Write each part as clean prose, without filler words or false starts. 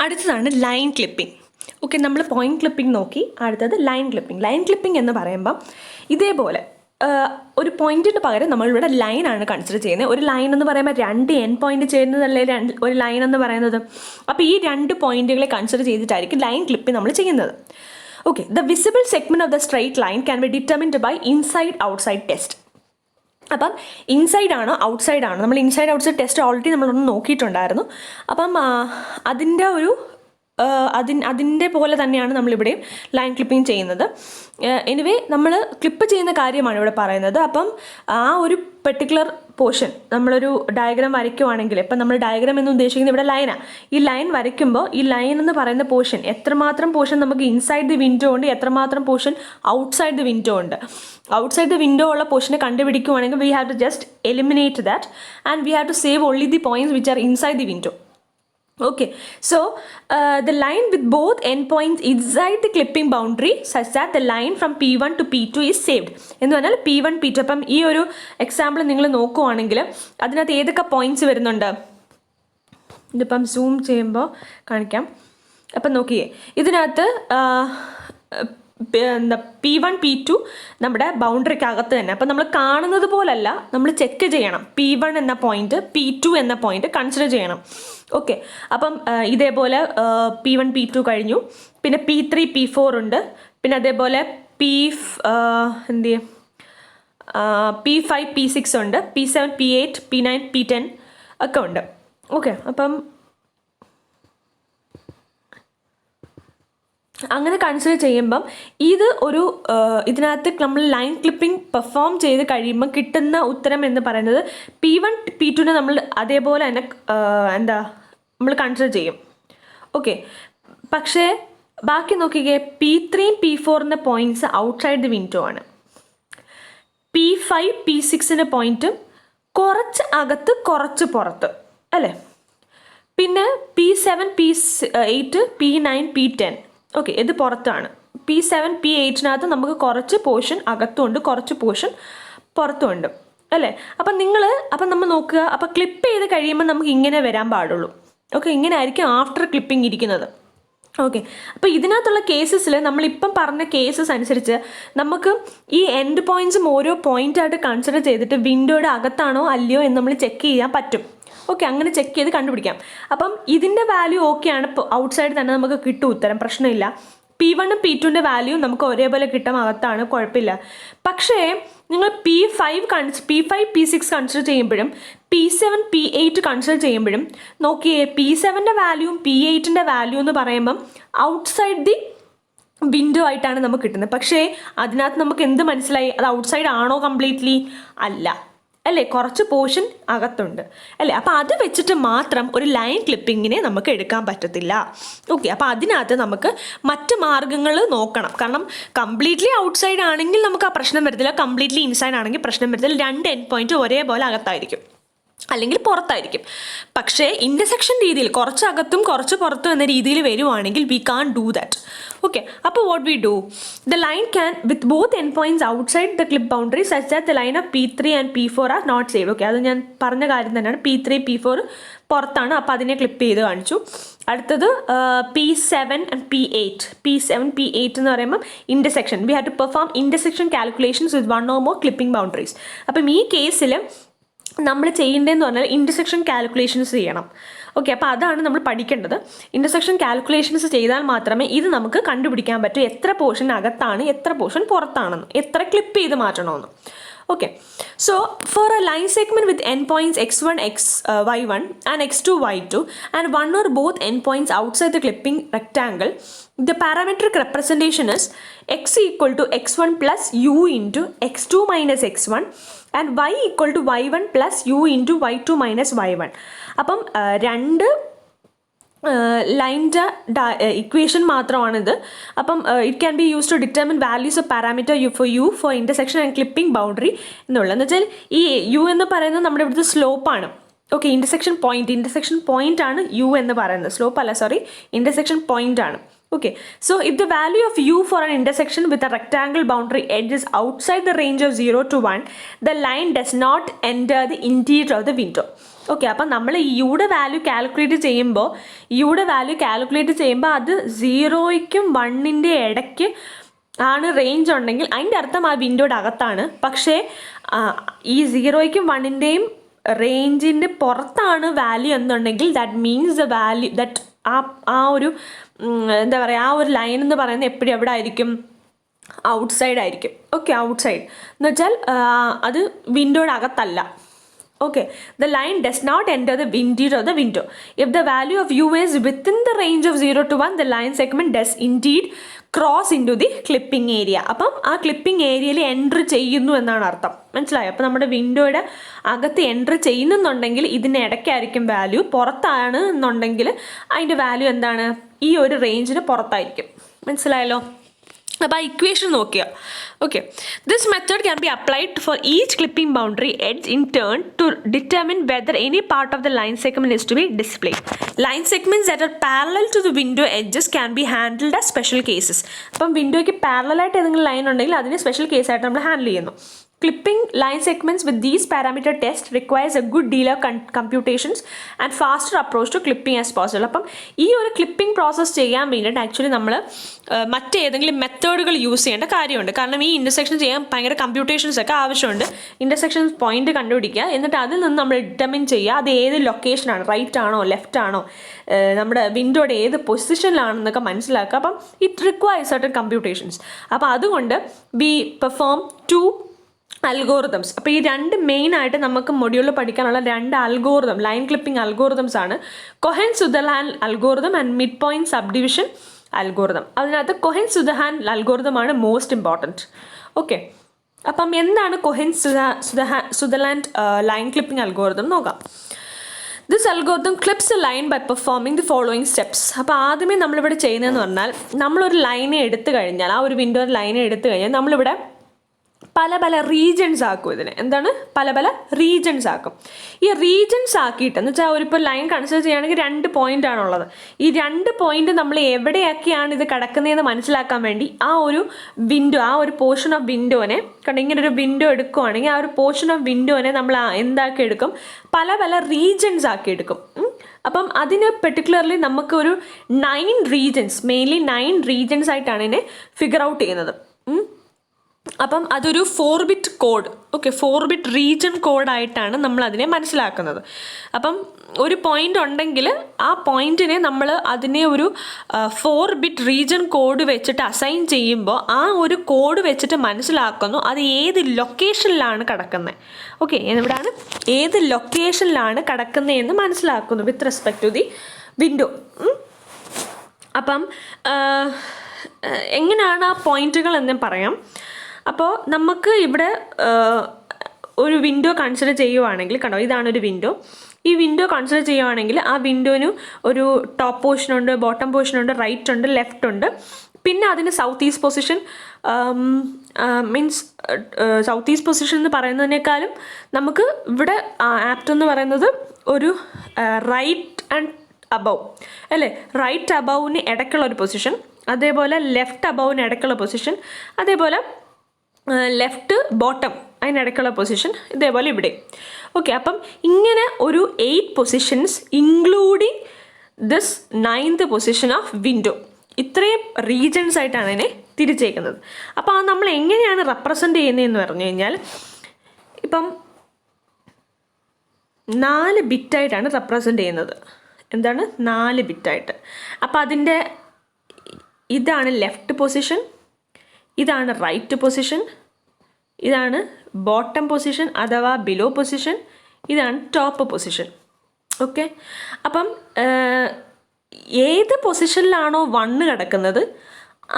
അടുത്തതാണ് line clipping. Okay, നമ്മൾ point clipping നോക്കി. അടുത്തത് ലൈൻ ക്ലിപ്പിംഗ്. ലൈൻ ക്ലിപ്പിംഗ് എന്ന് പറയുമ്പം ഇതേപോലെ ഒരു പോയിന്റിന് പകരം നമ്മളിവിടെ ലൈനാണ് കൺസിഡർ ചെയ്യുന്നത്. ഒരു ലൈൻ എന്ന് പറയുമ്പോൾ 2 എൻ പോയിന്റ് ചേരുന്നതല്ലേ ഒരു ലൈൻ എന്ന് പറയുന്നത്. അപ്പോൾ ഈ 2 പോയിന്റുകളെ കൺസിഡർ ചെയ്തിട്ടായിരിക്കും ലൈൻ ക്ലിപ്പിംഗ് നമ്മൾ ചെയ്യുന്നത്. Okay, the visible segment of the straight line can be determined by inside outside test. അപ്പം ഇൻസൈഡ് ആണോ ഔട്ട്സൈഡ് ആണോ, നമ്മൾ ഇൻസൈഡ് ഔട്ട്സൈഡ് ടെസ്റ്റ് ഓൾറെഡി നമ്മളൊന്ന് നോക്കിയിട്ടുണ്ടായിരുന്നു. അപ്പം അതിൻ്റെ ഒരു അതിൻ്റെ പോലെ തന്നെയാണ് നമ്മളിവിടെയും ലൈൻ ക്ലിപ്പിംഗ് ചെയ്യുന്നത്. എനിവേ നമ്മൾ ക്ലിപ്പ് ചെയ്യുന്ന കാര്യമാണ് ഇവിടെ പറയുന്നത്. അപ്പം ആ ഒരു പെർട്ടിക്കുലർ പോർഷൻ നമ്മളൊരു ഡയഗ്രാം വരയ്ക്കുവാണെങ്കിൽ, ഇപ്പം നമ്മൾ ഡയഗ്രാം എന്ന് ഉദ്ദേശിക്കുന്നത് ഇവിടെ ലൈനാണ്. ഈ ലൈൻ വരയ്ക്കുമ്പോൾ ഈ ലൈൻ എന്ന് പറയുന്ന പോർഷൻ എത്രമാത്രം പോർഷൻ നമുക്ക് ഇൻസൈഡ് ദി വിൻഡോ ഉണ്ട്, എത്രമാത്രം പോർഷൻ ഔട്ട്സൈഡ് ദി വിൻഡോ ഉണ്ട്. ഔട്ട്സൈഡ് ദി വിൻഡോ ഉള്ള പോർഷനെ കണ്ടുപിടിക്കുവാണെങ്കിൽ we have to just eliminate that and we have to save only the points which are inside the window. Okay, so the line with both endpoints inside the clipping boundary such that the line from P1 to P2 is saved. എന്ന് പറഞ്ഞാൽ P1 P2. അപ്പം ഈ ഒരു example നിങ്ങൾ നോക്കുവാണെങ്കിൽ അതിനകത്ത് ഏതൊക്കെ points വരുന്നുണ്ട്, ഇതിപ്പം സൂം ചെയ്യുമ്പോൾ കാണിക്കാം. അപ്പം നോക്കിയേ, ഇതിനകത്ത് P1 P2 നമ്മുടെ ബൗണ്ടറിക്കകത്ത് തന്നെ. അപ്പം നമ്മൾ കാണുന്നത് പോലല്ല, നമ്മൾ ചെക്ക് ചെയ്യണം. P1 എന്ന പോയിന്റ്, P2 എന്ന പോയിന്റ് കൺസിഡർ ചെയ്യണം. ഓക്കെ, അപ്പം ഇതേപോലെ P1 P2 കഴിഞ്ഞു. പിന്നെ P3 P4 ഉണ്ട്. പിന്നെ അതേപോലെ P5 P6 ഉണ്ട്. P7 P8 P9 P10 ഒക്കെ ഉണ്ട്. ഓക്കെ, അപ്പം അങ്ങനെ കൺസിഡർ ചെയ്യുമ്പം ഇത് ഒരു ഇതിനകത്ത് നമ്മൾ ലൈൻ ക്ലിപ്പിംഗ് പെർഫോം ചെയ്ത് കഴിയുമ്പം കിട്ടുന്ന ഉത്തരം എന്ന് പറയുന്നത് P1 P2 നമ്മൾ അതേപോലെ തന്നെ നമ്മൾ കൺസിഡർ ചെയ്യും. ഓക്കെ, പക്ഷേ ബാക്കി നോക്കിക്കേ, P3 P4 points outside the window ആണ്. P5 P6 പോയിന്റും കുറച്ച് അകത്ത് കുറച്ച് പുറത്ത് അല്ലേ. പിന്നെ P7 P8 P9 P10 okay, ഇത് പുറത്താണ്. P7 P8 നമുക്ക് കുറച്ച് പോർഷൻ അകത്തുമുണ്ട്, കുറച്ച് പോർഷൻ പുറത്തുമുണ്ട് അല്ലേ. അപ്പം നമ്മൾ നോക്കുക, അപ്പം ക്ലിപ്പ് ചെയ്ത് കഴിയുമ്പോൾ നമുക്ക് ഇങ്ങനെ വരാൻ പാടുള്ളൂ. ഓക്കെ, ഇങ്ങനെ ആയിരിക്കും ആഫ്റ്റർ ക്ലിപ്പിംഗ് ഇരിക്കുന്നത്. ഓക്കെ, അപ്പോൾ ഇതിനകത്തുള്ള കേസസിൽ നമ്മളിപ്പം പറഞ്ഞ കേസസ് അനുസരിച്ച് നമുക്ക് ഈ എൻഡ് പോയിന്റ്സും ഓരോ പോയിന്റായിട്ട് കൺസിഡർ ചെയ്തിട്ട് വിൻഡോയുടെ അകത്താണോ അല്ലയോ എന്ന് നമ്മൾ ചെക്ക് ചെയ്യാൻ പറ്റും. ഓക്കെ, അങ്ങനെ ചെക്ക് ചെയ്ത് കണ്ടുപിടിക്കാം. അപ്പം ഇതിൻ്റെ വാല്യൂ ഓക്കെയാണ്, ഇപ്പോൾ ഔട്ട്സൈഡ് തന്നെ നമുക്ക് കിട്ടും ഉത്തരം, പ്രശ്നമില്ല. P1 P2 വാല്യൂ നമുക്ക് ഒരേപോലെ കിട്ടാൻ അകത്താണ്, കുഴപ്പമില്ല. പക്ഷേ നിങ്ങൾ P5 P6 കൺസിഡർ ചെയ്യുമ്പോഴും P7 P8 കൺസിഡർ ചെയ്യുമ്പോഴും നോക്കിയേ, P7 വാല്യൂവും P8 വാല്യൂ എന്ന് പറയുമ്പം ഔട്ട്സൈഡ് ദി വിൻഡോ ആയിട്ടാണ് നമുക്ക് കിട്ടുന്നത്. പക്ഷേ അതിനകത്ത് നമുക്ക് എന്ത് മനസ്സിലായി, അത് ഔട്ട്സൈഡ് ആണോ കംപ്ലീറ്റ്ലി? അല്ല അല്ലേ, കുറച്ച് പോർഷൻ അകത്തുണ്ട് അല്ലേ. അപ്പോൾ അത് വെച്ചിട്ട് മാത്രം ഒരു ലൈൻ ക്ലിപ്പിങ്ങിനെ നമുക്ക് എടുക്കാൻ പറ്റത്തില്ല. ഓക്കെ, അപ്പോൾ അതിനകത്ത് നമുക്ക് മറ്റ് മാർഗ്ഗങ്ങൾ നോക്കണം. കാരണം കംപ്ലീറ്റ്ലി ഔട്ട്സൈഡ് ആണെങ്കിൽ നമുക്ക് ആ പ്രശ്നം വരത്തില്ല, കംപ്ലീറ്റ്ലി ഇൻസൈഡ് ആണെങ്കിൽ പ്രശ്നം വരത്തില്ല. 2 എൻഡ് പോയിന്റ് ഒരേപോലെ അകത്തായിരിക്കും അല്ലെങ്കിൽ പുറത്തായിരിക്കും. പക്ഷേ ഇൻ്റർസെക്ഷൻ രീതിയിൽ കുറച്ച് അകത്തും കുറച്ച് പുറത്തും എന്ന രീതിയിൽ വരുവാണെങ്കിൽ we can do that. Okay, അപ്പോൾ what we do, the line can with both end points outside the clip boundary such that the line of P3 and P4 are not saved. Okay, അത് ഞാൻ പറഞ്ഞ കാര്യം തന്നെയാണ്. P3 P4 പുറത്താണ്, അപ്പോൾ അതിനെ clip ചെയ്ത് കാണിച്ചു. അടുത്തത് P7 and P8. P7 P8 എന്ന് പറയുമ്പോൾ intersection, we have to perform intersection calculations with 1 or more clipping boundaries. അപ്പം ഈ കേസിൽ നമ്മൾ ചെയ്യേണ്ടതെന്ന് പറഞ്ഞാൽ ഇൻ്റർസെക്ഷൻ കാൽക്കുലേഷൻസ് ചെയ്യണം. ഓക്കെ, അപ്പോൾ അതാണ് നമ്മൾ പഠിക്കേണ്ടത്. ഇൻ്റർസെക്ഷൻ കാൽക്കുലേഷൻസ് ചെയ്താൽ മാത്രമേ ഇത് നമുക്ക് കണ്ടുപിടിക്കാൻ പറ്റൂ, എത്ര പോർഷൻ അകത്താണ് എത്ര പോർഷൻ പുറത്താണെന്ന്, എത്ര ക്ലിപ്പ് ചെയ്ത് മാറ്റണമെന്ന്. Okay, so for a line segment with endpoints x1 y1 and x2 y2 and one or both endpoints outside the clipping rectangle, the parametric representation is x equal to x1 plus u into x2 minus x1 and y equal to y1 plus u into y2 minus y1. അപ്പം രണ്ട് ലൈൻ്റെ equation മാത്രമാണിത്. അപ്പം it can be use to determine values of parameter for intersection and clipping boundary എന്നുള്ളതെന്ന് വെച്ചാൽ ഈ u എന്ന് പറയുന്നത് നമ്മുടെ ഇവിടുത്തെ സ്ലോപ്പാണ്. ഓക്കെ, ഇൻ്റർസെക്ഷൻ പോയിന്റ് ആണ് യു എന്ന് പറയുന്നത്, സ്ലോപ്പ് അല്ല, സോറി, ഇൻ്റർസെക്ഷൻ പോയിന്റ് ആണ്. Okay, so if the value of u for an intersection with a rectangle boundary edge is outside the range of 0 to 1, the line does not enter the interior of the window. Okay, അപ്പം നമ്മൾ യുടെ value calculate ചെയ്യുമ്പോൾ അത് 0യ്ക്കും 1ൻ്റെ ഇടയ്ക്ക് ആണ് range ഉണ്ടെങ്കിൽ അതിൻ്റെ അർത്ഥം ആ വിൻഡോയുടെ അകത്താണ്. പക്ഷേ ഈ 0യ്ക്കും 1ൻ്റെയും റേഞ്ചിൻ്റെ പുറത്താണ് വാല്യൂ എന്നുണ്ടെങ്കിൽ that means the value that ആ ഒരു എന്താ പറയുക, ആ ഒരു ലൈൻ എന്ന് പറയുന്നത് എപ്പോഴും എവിടെ ആയിരിക്കും? ഔട്ട്സൈഡ് ആയിരിക്കും. ഓക്കെ, ഔട്ട്സൈഡ് എന്ന് വെച്ചാൽ അത് വിൻഡോയുടെ അകത്തല്ല. Okay, the line does not enter the interior of the window. If the value of u is within the range of 0 to 1, the line segment does indeed cross into the clipping area. അപ്പം ആ clipping ഏരിയയിൽ entry ചെയ്യുന്നു എന്നാണ് അർത്ഥം. മനസ്സിലായോ? അപ്പം നമ്മുടെ വിൻഡോയുടെ അകത്ത് എൻട്രി ചെയ്യുന്നുണ്ടെങ്കിൽ ഇതിന് ഇടയ്ക്കായിരിക്കും വാല്യൂ, പുറത്താണ് എന്നുണ്ടെങ്കിൽ അതിൻ്റെ വാല്യൂ എന്താണ്? ഈ ഒരു റേഞ്ചിന് പുറത്തായിരിക്കും. മനസ്സിലായല്ലോ? അപ്പോൾ ആ ഇക്വേഷൻ നോക്കുക. Okay, this method can be applied for each clipping boundary edge in turn to determine whether any part of the line segment is to be displayed. Line segments that are parallel to the window edges can be handled as special cases. അപ്പം വിൻഡോയ്ക്ക് പാരലായിട്ട് ഏതെങ്കിലും line ഉണ്ടെങ്കിൽ അതിനെ special കേസായിട്ട് നമ്മൾ handle ചെയ്യുന്നു. Clipping line segments with these parameter tests requires a good deal of computations and faster approach to clipping as possible. അപ്പം ഈ ഒരു ക്ലിപ്പിംഗ് പ്രോസസ്സ് ചെയ്യാൻ വേണ്ടിയിട്ട് ആക്ച്വലി നമ്മൾ മറ്റേതെങ്കിലും മെത്തേഡുകൾ യൂസ് ചെയ്യേണ്ട കാര്യമുണ്ട്. കാരണം ഈ ഇൻ്റർസെക്ഷൻ ചെയ്യാൻ ഭയങ്കര കമ്പ്യൂട്ടേഷൻസ് ഒക്കെ ആവശ്യമുണ്ട്. ഇൻ്റർസെക്ഷൻ പോയിന്റ് കണ്ടുപിടിക്കുക, എന്നിട്ട് അതിൽ നിന്ന് നമ്മൾ ഡിറ്റർമിൻ ചെയ്യുക അത് ഏത് ലൊക്കേഷനാണ്, റൈറ്റ് ആണോ ലെഫ്റ്റ് ആണോ, നമ്മുടെ വിൻഡോയുടെ ഏത് പൊസിഷനിലാണെന്നൊക്കെ മനസ്സിലാക്കുക. അപ്പം ഇറ്റ് റിക്വയർസ് സർട്ടൻ കമ്പ്യൂട്ടേഷൻസ്. അപ്പോൾ അതുകൊണ്ട് വി പെർഫോം 2 അൽഗോറിതംസ്. അപ്പോൾ ഈ രണ്ട് മെയിനായിട്ട് നമുക്ക് മൊഡ്യൂളിൽ പഠിക്കാനുള്ള 2 അൽഗോറിതം, ലൈൻ ക്ലിപ്പിംഗ് അൽഗോറിതംസ് ആണ്. Cohen Sutherland algorithm and mid point subdivision algorithm. അതിനകത്ത് കൊഹൻ-സുദർലാൻഡ് അൽഗോറിതമാണ് മോസ്റ്റ് ഇമ്പോർട്ടൻറ്റ്. ഓക്കെ, അപ്പം എന്താണ് കൊഹൻ-സുദർലാൻഡ് ലൈൻ ക്ലിപ്പിംഗ് അൽഗോറിതം നോക്കാം. This algorithm clips a line by performing the following steps. അപ്പോൾ ആദ്യമേ നമ്മളിവിടെ ചെയ്യുന്നതെന്ന് പറഞ്ഞാൽ നമ്മളൊരു ലൈനെ എടുത്തു കഴിഞ്ഞാൽ, ആ ഒരു വിൻഡോ ലൈനെ എടുത്തു കഴിഞ്ഞാൽ നമ്മളിവിടെ പല പല റീജൻസ് ആക്കും. ഇതിനെ എന്താണ്? പല പല റീജൻസ് ആക്കും. ഈ റീജൻസ് ആക്കിയിട്ട് എന്ന് വെച്ചാൽ ഇപ്പോൾ ലൈൻ കൺസിഡർ ചെയ്യുകയാണെങ്കിൽ 2 പോയിന്റ് ആണുള്ളത്. ഈ 2 പോയിന്റ് നമ്മൾ എവിടെയൊക്കെയാണ് ഇത് കിടക്കുന്നതെന്ന് മനസ്സിലാക്കാൻ വേണ്ടി ആ ഒരു വിൻഡോ, ആ ഒരു പോർഷൻ ഓഫ് വിൻഡോനെ കണ്ട് ഇങ്ങനെ ഒരു വിൻഡോ എടുക്കുവാണെങ്കിൽ ആ ഒരു പോർഷൻ ഓഫ് വിൻഡോനെ നമ്മൾ എന്താക്കി എടുക്കും? പല പല റീജൻസ് ആക്കി എടുക്കും. അപ്പം അതിന് പെർട്ടിക്കുലർലി നമുക്കൊരു 9 റീജൻസ്, മെയിൻലി 9 റീജൻസ് ആയിട്ടാണ് ഇതിനെ ഫിഗർ ഔട്ട് ചെയ്യുന്നത്. അപ്പം അതൊരു 4-bit code, okay, 4-bit region കോഡായിട്ടാണ് നമ്മൾ അതിനെ മനസ്സിലാക്കുന്നത്. അപ്പം ഒരു പോയിന്റ് ഉണ്ടെങ്കിൽ ആ പോയിന്റിനെ നമ്മൾ അതിനെ ഒരു 4-bit റീജൻ കോഡ് വെച്ചിട്ട് അസൈൻ ചെയ്യുമ്പോൾ ആ ഒരു കോഡ് വെച്ചിട്ട് മനസ്സിലാക്കുന്നു അത് ഏത് ലൊക്കേഷനിലാണ് കിടക്കുന്നത്. ഓക്കെ, എവിടെയാണ്, ഏത് ലൊക്കേഷനിലാണ് കിടക്കുന്നതെന്ന് മനസ്സിലാക്കുന്നു with respect to the window. അപ്പം എങ്ങനെയാണ് ആ പോയിന്റുകൾ എന്ന് പറയാം. അപ്പോൾ നമുക്ക് ഇവിടെ ഒരു വിൻഡോ കൺസിഡർ ചെയ്യുവാണെങ്കിൽ, കണ്ടോ ഇതാണ് ഒരു വിൻഡോ. ഈ വിൻഡോ കൺസിഡർ ചെയ്യുവാണെങ്കിൽ ആ വിൻഡോന് ഒരു ടോപ്പ് പോർഷനുണ്ട്, ബോട്ടം പോർഷനുണ്ട്, റൈറ്റ് ഉണ്ട്, ലെഫ്റ്റ് ഉണ്ട്. പിന്നെ അതിന് south east position, means south east position എന്ന് പറയുന്നതിനേക്കാളും നമുക്ക് ഇവിടെ ആപ്റ്റ് എന്ന് പറയുന്നത് ഒരു റൈറ്റ് ആൻഡ് അബവ് അല്ലേ, റൈറ്റ് അബവിന് ഇടയ്ക്കുള്ള ഒരു പൊസിഷൻ, അതേപോലെ ലെഫ്റ്റ് അബവിന് ഇടയ്ക്കുള്ള പൊസിഷൻ, അതേപോലെ ലെഫ്റ്റ് ബോട്ടം അതിനിടയ്ക്കുള്ള പൊസിഷൻ, ഇതേപോലെ ഇവിടെ. ഓക്കെ, അപ്പം ഇങ്ങനെ ഒരു 8 positions including this 9th position of window, ഇത്രയും റീജൻസ് ആയിട്ടാണ് അതിനെ തിരിച്ചേക്കുന്നത്. അപ്പോൾ അത് നമ്മൾ എങ്ങനെയാണ് റെപ്രസെൻ്റ് ചെയ്യുന്നതെന്ന് പറഞ്ഞു കഴിഞ്ഞാൽ ഇപ്പം 4 ബിറ്റായിട്ടാണ് റെപ്രസെൻ്റ് ചെയ്യുന്നത്. എന്താണ്? 4 ബിറ്റായിട്ട്. അപ്പോൾ അതിൻ്റെ ഇതാണ് ലെഫ്റ്റ് പൊസിഷൻ, ഇതാണ് റൈറ്റ് പൊസിഷൻ, ഇതാണ് ബോട്ടം പൊസിഷൻ അഥവാ ബിലോ പൊസിഷൻ, ഇതാണ് ടോപ്പ് പൊസിഷൻ. ഓക്കെ, അപ്പം ഏത് പൊസിഷനിലാണോ 1 കിടക്കുന്നത്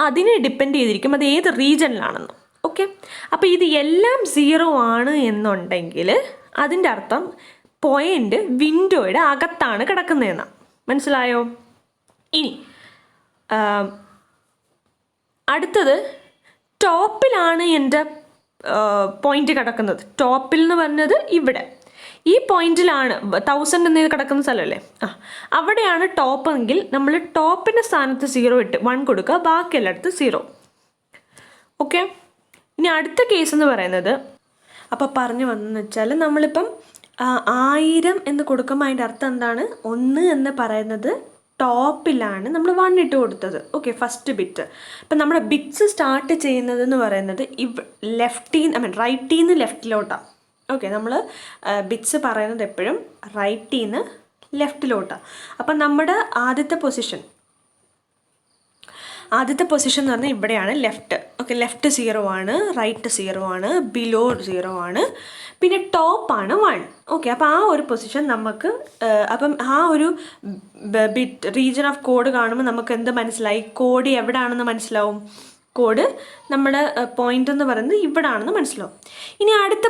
അതിനെ ഡിപ്പെൻഡ് ചെയ്തിരിക്കും അത് ഏത് റീജനിലാണെന്ന്. ഓക്കെ, അപ്പോൾ ഇത് എല്ലാം 0 ആണ് എന്നുണ്ടെങ്കിൽ അതിൻ്റെ അർത്ഥം പോയിൻ്റ് വിൻഡോയുടെ അകത്താണ് കിടക്കുന്നതെന്നാണ്. മനസ്സിലായോ? ഇനി അടുത്തത് ടോപ്പിലാണ് എൻ്റെ പോയിന്റ് കിടക്കുന്നത്. ടോപ്പിൽ എന്ന് പറഞ്ഞത് ഇവിടെ ഈ പോയിന്റിലാണ് 1000 എന്നത് കിടക്കുന്ന സ്ഥലമല്ലേ, അവിടെയാണ് ടോപ്പ് എങ്കിൽ നമ്മൾ ടോപ്പിൻ്റെ സ്ഥാനത്ത് 0 ഇട്ട് 1 കൊടുക്കുക, ബാക്കി എല്ലായിടത്തും 0. ഓക്കെ, ഇനി അടുത്ത കേസ് എന്ന് പറയുന്നത്, അപ്പോൾ പറഞ്ഞു വന്നെന്ന് വെച്ചാൽ നമ്മളിപ്പം 1000 എന്ന് കൊടുക്കുമ്പോൾ അതിൻ്റെ അർത്ഥം എന്താണ്? 1 എന്ന് പറയുന്നത് ടോപ്പിലാണ് നമ്മൾ 1 ഇട്ട് കൊടുത്തത്. Okay, first bit. അപ്പം നമ്മുടെ ബിറ്റ്സ് സ്റ്റാർട്ട് ചെയ്യുന്നത് എന്ന് പറയുന്നത് റൈറ്റിൽ നിന്ന് ലെഫ്റ്റിലോട്ടാണ്. ഓക്കെ, നമ്മൾ ബിറ്റ്സ് പറയുന്നത് എപ്പോഴും റൈറ്റിൽ നിന്ന് ലെഫ്റ്റിലോട്ടാണ്. അപ്പം നമ്മുടെ ആദ്യത്തെ പൊസിഷൻ എന്ന് പറഞ്ഞാൽ ഇവിടെയാണ് ലെഫ്റ്റ്. ഓക്കെ, ലെഫ്റ്റ് 0 ആണ്, റൈറ്റ് 0 ആണ്, ബിലോ 0 ആണ്, പിന്നെ ടോപ്പാണ് 1. ഓക്കെ, അപ്പോൾ ആ ഒരു പൊസിഷൻ നമുക്ക് അപ്പം ആ ഒരു ബിറ്റ് റീജിയൻ ഓഫ് കോഡ് കാണുമ്പോൾ നമുക്ക് എന്ത് മനസ്സിലായി? കോഡ് എവിടെയാണെന്ന് മനസ്സിലാവും. കോഡ് നമ്മുടെ പോയിന്റ് എന്ന് പറയുന്നത് ഇവിടെ ആണെന്ന് മനസ്സിലാവും. ഇനി അടുത്ത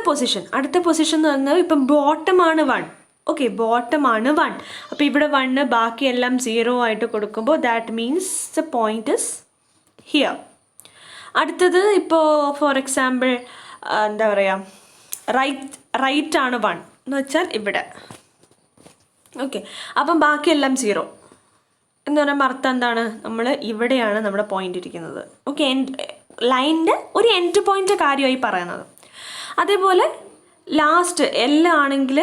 പൊസിഷൻ എന്ന് പറഞ്ഞാൽ ഇപ്പം ബോട്ടമാണ് 1. ഓക്കെ, ബോട്ടമാണ് 1. അപ്പോൾ ഇവിടെ 1, ബാക്കിയെല്ലാം 0 ആയിട്ട് കൊടുക്കുമ്പോൾ that means the point is here. അടുത്തത് ഇപ്പോൾ ഫോർ എക്സാമ്പിൾ എന്താ പറയുക, റൈറ്റ് ആണ് 1 എന്ന് വെച്ചാൽ ഇവിടെ. ഓക്കെ, അപ്പം ബാക്കിയെല്ലാം 0 എന്ന് പറയുമ്പോൾ അർത്ഥം എന്താണ്? നമ്മൾ ഇവിടെയാണ് നമ്മുടെ പോയിന്റ് ഇരിക്കുന്നത്. ഓക്കെ, ലൈനിൻ്റെ ഒരു എൻഡ് പോയിന്റ് കാര്യമായി പറയുന്നത്. അതേപോലെ ലാസ്റ്റ് എല്ലാം ആണെങ്കിൽ